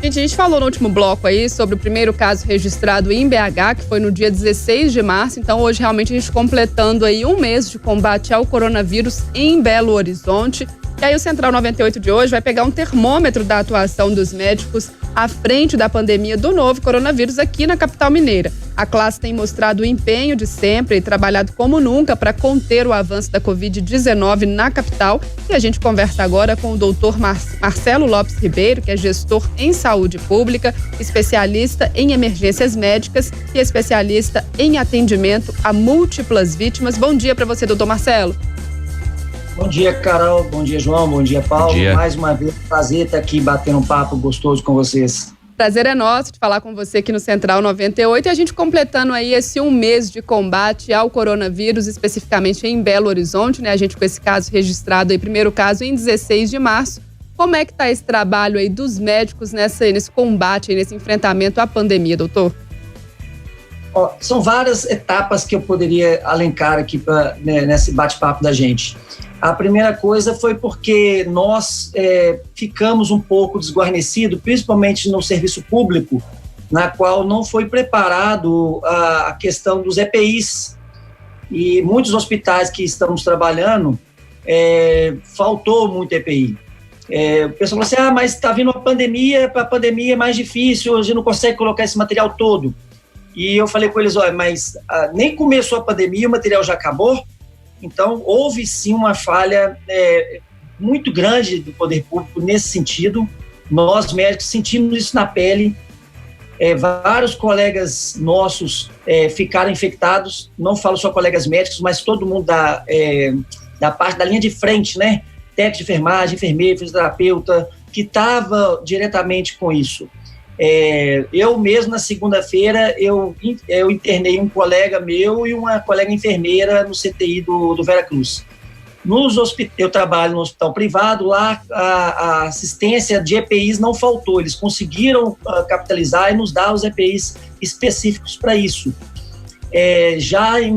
Seguinte, a gente falou no último bloco aí sobre o primeiro caso registrado em BH, que foi no dia 16 de março. Então, hoje, realmente, a gente completando aí um mês de combate ao coronavírus em Belo Horizonte. E aí, o Central 98 de hoje vai pegar um termômetro da atuação dos médicos à frente da pandemia do novo coronavírus aqui na capital mineira. A classe tem mostrado o empenho de sempre e trabalhado como nunca para conter o avanço da Covid-19 na capital. E a gente conversa agora com o doutor Marcelo Lopes Ribeiro, que é gestor em saúde pública, especialista em emergências médicas e especialista em atendimento a múltiplas vítimas. Bom dia para você, doutor Marcelo. Bom dia, Carol. Bom dia, João. Bom dia, Paulo. Bom dia. Mais uma vez, prazer estar aqui batendo um papo gostoso com vocês. Prazer é nosso de falar com você aqui no Central 98 e a gente completando aí esse um mês de combate ao coronavírus, especificamente em Belo Horizonte, né? A gente com esse caso registrado aí, primeiro caso em 16 de março. Como é que está esse trabalho aí dos médicos nesse combate, nesse enfrentamento à pandemia, doutor? São várias etapas que eu poderia alencar aqui nesse bate-papo da gente. A primeira coisa foi porque nós ficamos um pouco desguarnecidos, principalmente no serviço público, na qual não foi preparado a questão dos EPIs. E muitos hospitais que estamos trabalhando, faltou muito EPI. O pessoal falou assim, mas está vindo uma pandemia, para a pandemia é mais difícil, a gente não consegue colocar esse material todo. E eu falei com eles, mas nem começou a pandemia, o material já acabou. Então, houve sim uma falha muito grande do poder público nesse sentido. Nós, médicos, sentimos isso na pele. Vários colegas nossos ficaram infectados, não falo só colegas médicos, mas todo mundo da parte da linha de frente, né? Técnico de enfermagem, enfermeiro, fisioterapeuta, que estava diretamente com isso. Eu mesmo, na segunda-feira, eu internei um colega meu e uma colega enfermeira no CTI do Veracruz. Eu trabalho no hospital privado, lá a assistência de EPIs não faltou, eles conseguiram capitalizar e nos dar os EPIs específicos para isso. Já em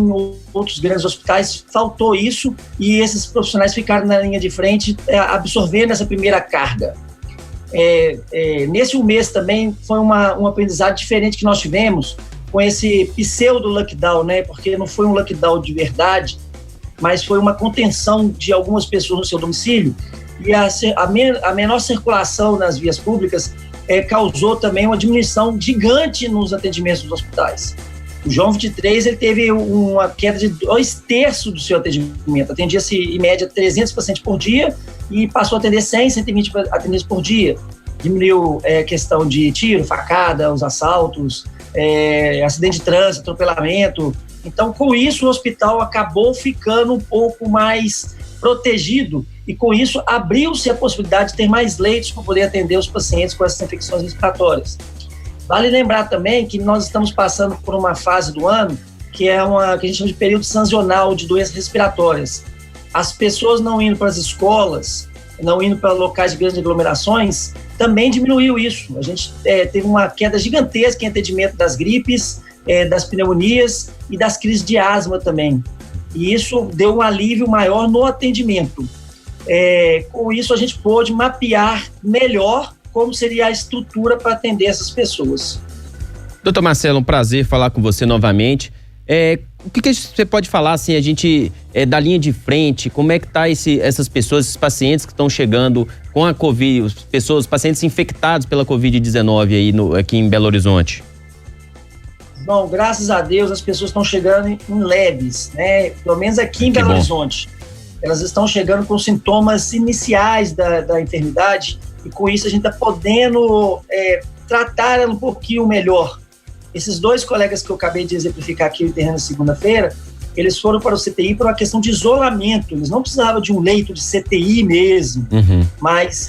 outros grandes hospitais faltou isso e esses profissionais ficaram na linha de frente absorvendo essa primeira carga. Nesse um mês também foi um aprendizado diferente que nós tivemos com esse pseudo-lockdown, né? Porque não foi um lockdown de verdade, mas foi uma contenção de algumas pessoas no seu domicílio e a menor circulação nas vias públicas causou também uma diminuição gigante nos atendimentos dos hospitais. O João 23 ele teve uma queda de 2/3 do seu atendimento. Atendia-se, em média, 300 pacientes por dia e passou a atender 100, 120 atendimentos por dia. Diminuiu questão de tiro, facada, os assaltos, acidente de trânsito, atropelamento. Então, com isso, o hospital acabou ficando um pouco mais protegido e, com isso, abriu-se a possibilidade de ter mais leitos para poder atender os pacientes com essas infecções respiratórias. Vale lembrar também que nós estamos passando por uma fase do ano que é que a gente chama de período sazonal de doenças respiratórias. As pessoas não indo para as escolas, não indo para locais de grandes aglomerações, também diminuiu isso. A gente teve uma queda gigantesca em atendimento das gripes, das pneumonias e das crises de asma também. E isso deu um alívio maior no atendimento. Com isso, a gente pôde mapear melhor como seria a estrutura para atender essas pessoas. Doutor Marcelo, um prazer falar com você novamente. O que você pode falar, assim, a gente, da linha de frente, como é que tá essas pessoas, esses pacientes que estão chegando com a Covid, os pacientes infectados pela Covid-19 aí aqui em Belo Horizonte? Bom, graças a Deus as pessoas estão chegando em leves, né? Pelo menos aqui em Belo Horizonte. Elas estão chegando com sintomas iniciais da enfermidade e com isso a gente está podendo tratar ela um pouquinho melhor. Esses dois colegas que eu acabei de exemplificar aqui no terreno na segunda-feira, eles foram para o CTI por uma questão de isolamento. Eles não precisavam de um leito de CTI mesmo, mas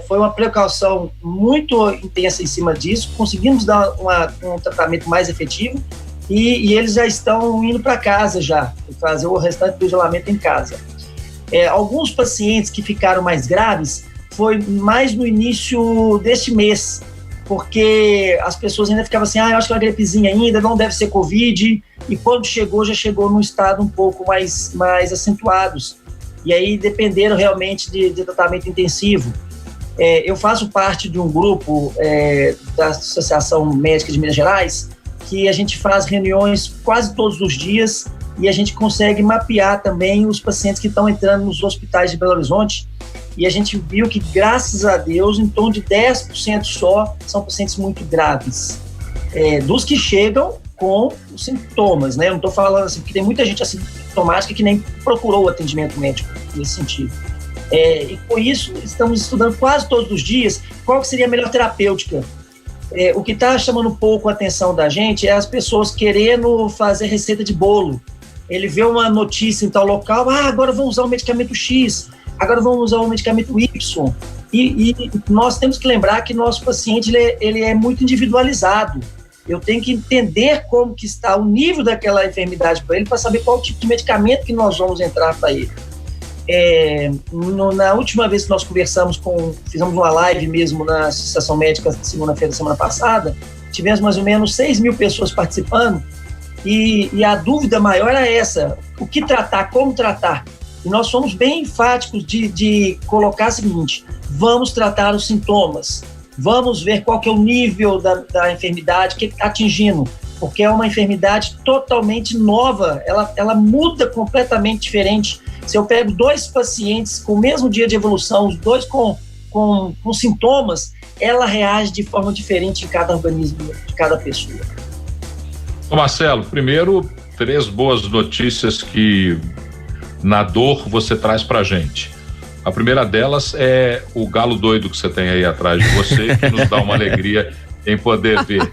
foi uma precaução muito intensa em cima disso. Conseguimos dar um tratamento mais efetivo e eles já estão indo para casa já, fazer o restante do isolamento em casa. Alguns pacientes que ficaram mais graves foi mais no início deste mês, porque as pessoas ainda ficavam assim, eu acho que é uma gripezinha ainda, não deve ser Covid, e quando chegou, já chegou num estado um pouco mais acentuados, e aí dependeram realmente de tratamento intensivo. Eu faço parte de um grupo da Associação Médica de Minas Gerais, que a gente faz reuniões quase todos os dias e a gente consegue mapear também os pacientes que estão entrando nos hospitais de Belo Horizonte, e a gente viu que, graças a Deus, em torno de 10% só são pacientes muito graves, dos que chegam com os sintomas, né? Eu não estou falando assim, porque tem muita gente assintomática que nem procurou o atendimento médico nesse sentido. E com isso, estamos estudando quase todos os dias qual que seria a melhor terapêutica. O que está chamando um pouco a atenção da gente é as pessoas querendo fazer receita de bolo. Ele vê uma notícia em tal local, agora vamos usar o medicamento X, agora vamos usar o medicamento Y. E nós temos que lembrar que nosso paciente ele é muito individualizado. Eu tenho que entender como que está o nível daquela enfermidade para ele, para saber qual tipo de medicamento que nós vamos entrar para ele. Na última vez que nós fizemos uma live mesmo na Associação Médica, segunda-feira da semana passada, tivemos mais ou menos 6 mil pessoas participando, e a dúvida maior era essa: o que tratar, como tratar? E nós somos bem enfáticos de colocar o seguinte: vamos tratar os sintomas, vamos ver qual que é o nível da enfermidade, o que está atingindo, porque é uma enfermidade totalmente nova, ela muda completamente diferente. Se eu pego 2 pacientes com o mesmo dia de evolução, os 2 com sintomas, ela reage de forma diferente em cada organismo de cada pessoa. Marcelo, primeiro, 3 boas notícias que na dor você traz pra gente. A primeira delas é o galo doido que você tem aí atrás de você, que nos dá uma alegria em poder ver.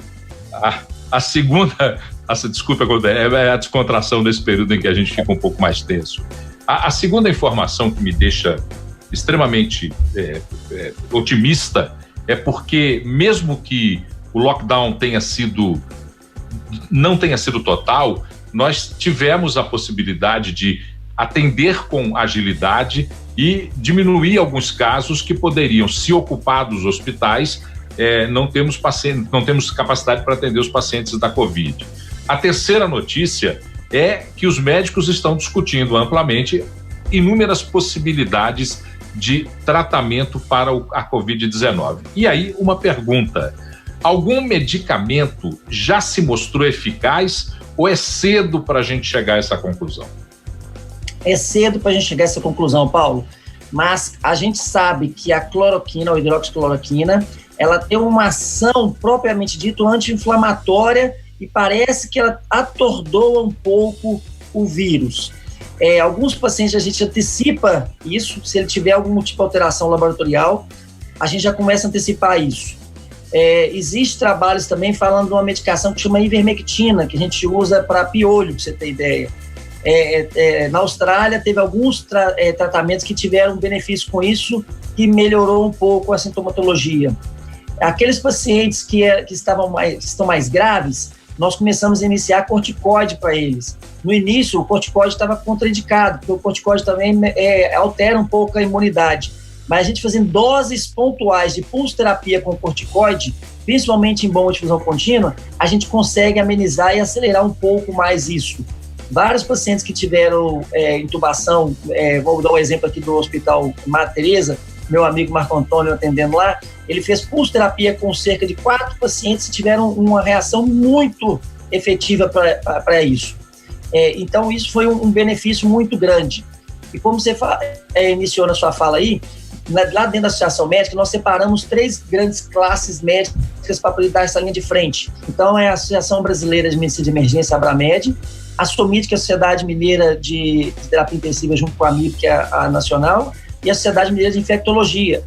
A segunda, desculpa, é a descontração desse período em que a gente fica um pouco mais tenso. A segunda informação que me deixa extremamente otimista é porque, mesmo que o lockdown não tenha sido total, nós tivemos a possibilidade de atender com agilidade e diminuir alguns casos que poderiam, se ocupar dos hospitais, não temos capacidade para atender os pacientes da Covid. A terceira notícia é que os médicos estão discutindo amplamente inúmeras possibilidades de tratamento para a Covid-19. E aí, uma pergunta: algum medicamento já se mostrou eficaz ou é cedo para a gente chegar a essa conclusão? É cedo para a gente chegar a essa conclusão, Paulo, mas a gente sabe que a cloroquina, ou hidroxicloroquina, ela tem uma ação propriamente dita anti-inflamatória e parece que ela atordoa um pouco o vírus. Alguns pacientes a gente antecipa isso, se ele tiver algum tipo de alteração laboratorial, a gente já começa a antecipar isso. Existem trabalhos também falando de uma medicação que chama ivermectina, que a gente usa para piolho, para você ter ideia. Na Austrália teve alguns tratamentos que tiveram benefício com isso, que melhorou um pouco a sintomatologia. Aqueles pacientes que estão mais graves, nós começamos a iniciar corticoide para eles. No início, o corticoide estava contraindicado, porque o corticoide também altera um pouco a imunidade. Mas a gente fazendo doses pontuais de pulsoterapia com corticoide, principalmente em bomba de difusão contínua, a gente consegue amenizar e acelerar um pouco mais isso. Vários pacientes que tiveram intubação, vou dar um exemplo aqui do Hospital Madre Teresa, meu amigo Marco Antônio atendendo lá, ele fez pulsoterapia com cerca de 4 pacientes que tiveram uma reação muito efetiva para isso. Então, isso foi um benefício muito grande. E como você iniciou na sua fala aí, lá dentro da Associação Médica, nós separamos 3 grandes classes médicas para poder dar essa linha de frente. Então, é a Associação Brasileira de Medicina de Emergência, a ABRAMED, a SOMIT, que é a Sociedade Mineira de Terapia Intensiva, junto com a AMIB, que é a nacional, e a Sociedade Mineira de Infectologia.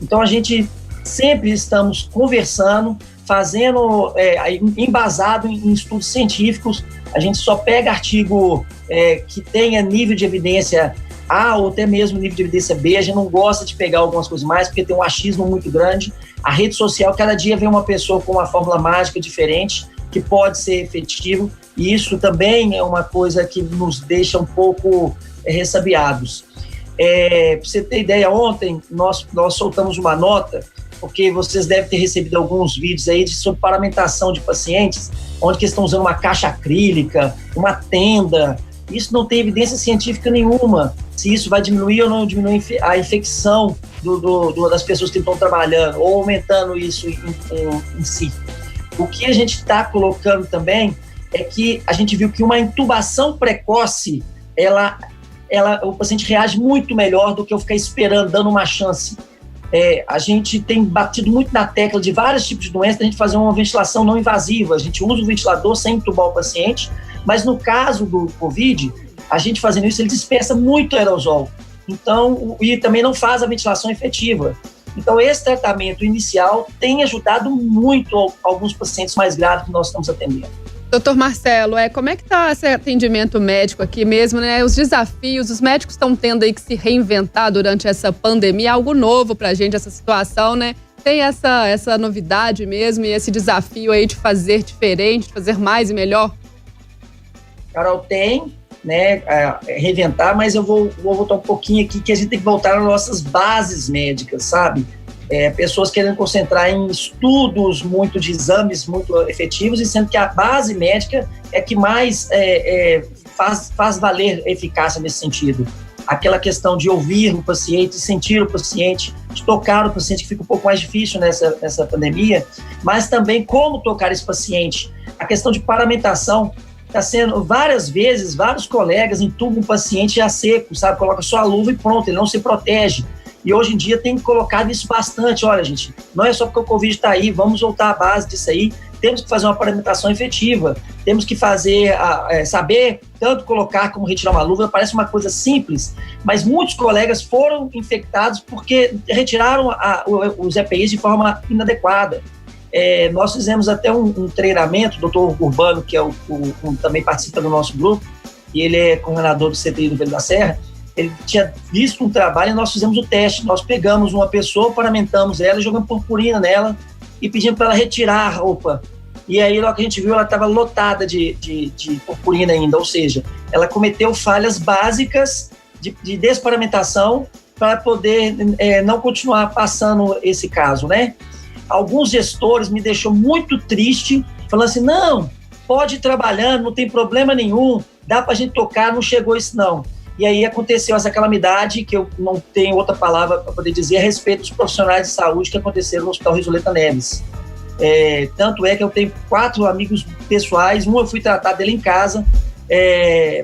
Então, a gente sempre estamos conversando, fazendo, embasado em estudos científicos. A gente só pega artigo que tenha nível de evidência A ou até mesmo nível de evidência B. A gente não gosta de pegar algumas coisas mais, porque tem um achismo muito grande. A rede social, cada dia vem uma pessoa com uma fórmula mágica diferente, que pode ser efetivo, e isso também é uma coisa que nos deixa um pouco ressabiados. Para você ter ideia, ontem nós soltamos uma nota, porque vocês devem ter recebido alguns vídeos aí sobre paramentação de pacientes, onde que estão usando uma caixa acrílica, uma tenda, Isso não tem evidência científica nenhuma, se isso vai diminuir ou não diminuir a infecção das pessoas que estão trabalhando, ou aumentando isso em si. O que a gente está colocando também é que a gente viu que uma intubação precoce, o paciente reage muito melhor do que eu ficar esperando, dando uma chance. A gente tem batido muito na tecla de vários tipos de doenças, a gente fazer uma ventilação não invasiva. A gente usa o ventilador sem intubar o paciente, mas no caso do Covid, a gente fazendo isso, ele dispersa muito aerosol. Então, e também não faz a ventilação efetiva. Então, esse tratamento inicial tem ajudado muito alguns pacientes mais graves que nós estamos atendendo. Doutor Marcelo, como é que está esse atendimento médico aqui mesmo, né? Os desafios, os médicos estão tendo aí que se reinventar durante essa pandemia, algo novo pra gente, essa situação, né? Tem essa novidade mesmo e esse desafio aí de fazer diferente, de fazer mais e melhor? Carol, tem, né? Reinventar, mas eu vou voltar um pouquinho aqui, que a gente tem que voltar às nossas bases médicas, sabe? Pessoas querendo concentrar em estudos muito de exames muito efetivos, e sendo que a base médica é que mais faz valer a eficácia nesse sentido. Aquela questão de ouvir o paciente, sentir o paciente, de tocar o paciente, que fica um pouco mais difícil nessa pandemia, mas também como tocar esse paciente. A questão de paramentação está sendo, várias vezes, vários colegas entubam o paciente a seco, sabe? Coloca só a luva e pronto, ele não se protege. E hoje em dia tem colocado isso bastante. Olha, gente, não é só porque o Covid está aí, vamos voltar à base disso aí. Temos que fazer uma paramentação efetiva, temos que saber tanto colocar como retirar uma luva. Parece uma coisa simples, mas muitos colegas foram infectados porque retiraram os EPIs de forma inadequada. Nós fizemos até um treinamento, o doutor Urbano, que também participa do nosso grupo, e ele é coordenador do CTI do Velho da Serra. Ele tinha visto um trabalho e nós fizemos o teste. Nós pegamos uma pessoa, paramentamos ela, jogamos purpurina nela e pedimos para ela retirar a roupa. E aí, logo que a gente viu, ela estava lotada de purpurina ainda, ou seja, ela cometeu falhas básicas de desparamentação para poder não continuar passando esse caso, né? Alguns gestores me deixou muito triste, falando assim, não, pode ir trabalhando, não tem problema nenhum, dá para a gente tocar, não chegou isso não. E aí aconteceu essa calamidade, que eu não tenho outra palavra para poder dizer a respeito dos profissionais de saúde que aconteceram no Hospital Risoleta Neves. Tanto é que eu tenho 4 amigos pessoais, eu fui tratar dele em casa,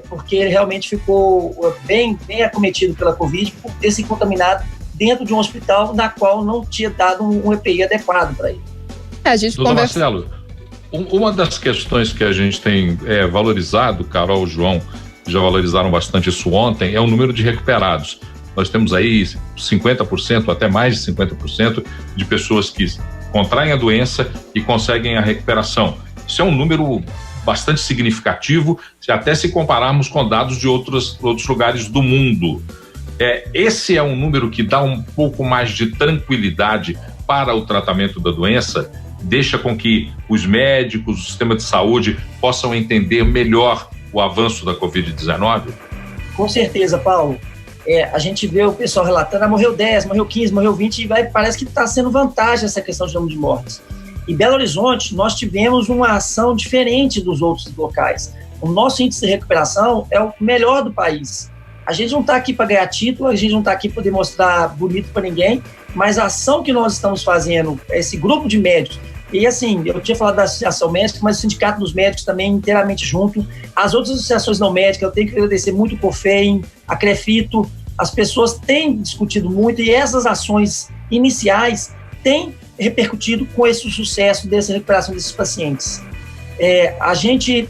porque ele realmente ficou bem acometido pela Covid por ter se contaminado dentro de um hospital na qual não tinha dado um EPI adequado para ele. Doutor Marcelo, uma das questões que a gente tem valorizado, Carol, João, já valorizaram bastante isso ontem, é o número de recuperados. Nós temos aí 50%, até mais de 50% de pessoas que contraem a doença e conseguem a recuperação. Isso é um número bastante significativo, até se compararmos com dados de outros lugares do mundo. Esse é um número que dá um pouco mais de tranquilidade para o tratamento da doença, deixa com que os médicos, o sistema de saúde possam entender melhor o avanço da Covid-19? Com certeza, Paulo. A gente vê o pessoal relatando, morreu 10, morreu 15, morreu 20, e parece que está sendo vantagem essa questão de número de mortes. Em Belo Horizonte, nós tivemos uma ação diferente dos outros locais. O nosso índice de recuperação é o melhor do país. A gente não está aqui para ganhar título, a gente não está aqui para demonstrar bonito para ninguém, mas a ação que nós estamos fazendo, esse grupo de médicos, e assim, eu tinha falado da Associação Médica, mas o Sindicato dos Médicos também inteiramente junto. As outras associações não médicas, eu tenho que agradecer muito o COFEM, a CREFITO, as pessoas têm discutido muito e essas ações iniciais têm repercutido com esse sucesso dessa recuperação desses pacientes. A gente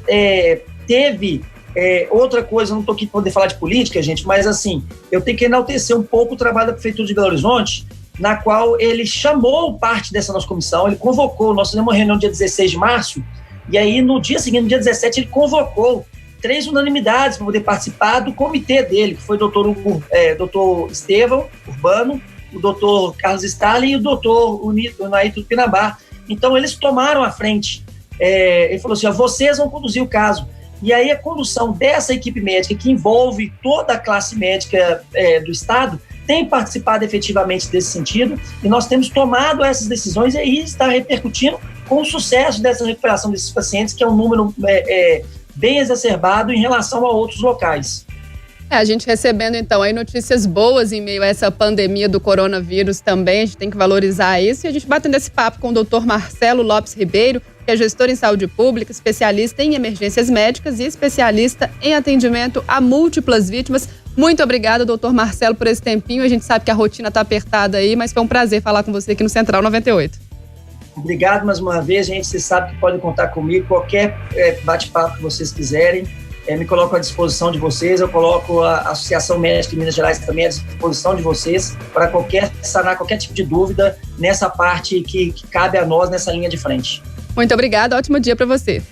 teve outra coisa, não estou aqui para poder falar de política, gente, mas assim, eu tenho que enaltecer um pouco o trabalho da Prefeitura de Belo Horizonte, na qual ele chamou parte dessa nossa comissão, ele convocou, nós fizemos uma reunião no dia 16 de março, e aí no dia seguinte, no dia 17, ele convocou 3 unanimidades para poder participar do comitê dele, que foi o doutor Estevão Urbano, o doutor Carlos Stalin e o doutor Unaito Pinambá. Então, eles tomaram a frente. Ele falou assim, vocês vão conduzir o caso. E aí, a condução dessa equipe médica, que envolve toda a classe médica do Estado, tem participado efetivamente desse sentido, e nós temos tomado essas decisões, e aí está repercutindo com o sucesso dessa recuperação desses pacientes, que é um número bem exacerbado em relação a outros locais. A gente recebendo, então, aí notícias boas em meio a essa pandemia do coronavírus também, a gente tem que valorizar isso. E a gente batendo esse papo com o doutor Marcelo Lopes Ribeiro, que é gestor em saúde pública, especialista em emergências médicas e especialista em atendimento a múltiplas vítimas. Muito obrigada, doutor Marcelo, por esse tempinho. A gente sabe que a rotina está apertada aí, mas foi um prazer falar com você aqui no Central 98. Obrigado mais uma vez, gente. Vocês sabem que podem contar comigo, qualquer bate-papo que vocês quiserem. Me coloco à disposição de vocês, eu coloco a Associação Médica de Minas Gerais também à disposição de vocês para sanar qualquer tipo de dúvida nessa parte que cabe a nós nessa linha de frente. Muito obrigada, ótimo dia para você.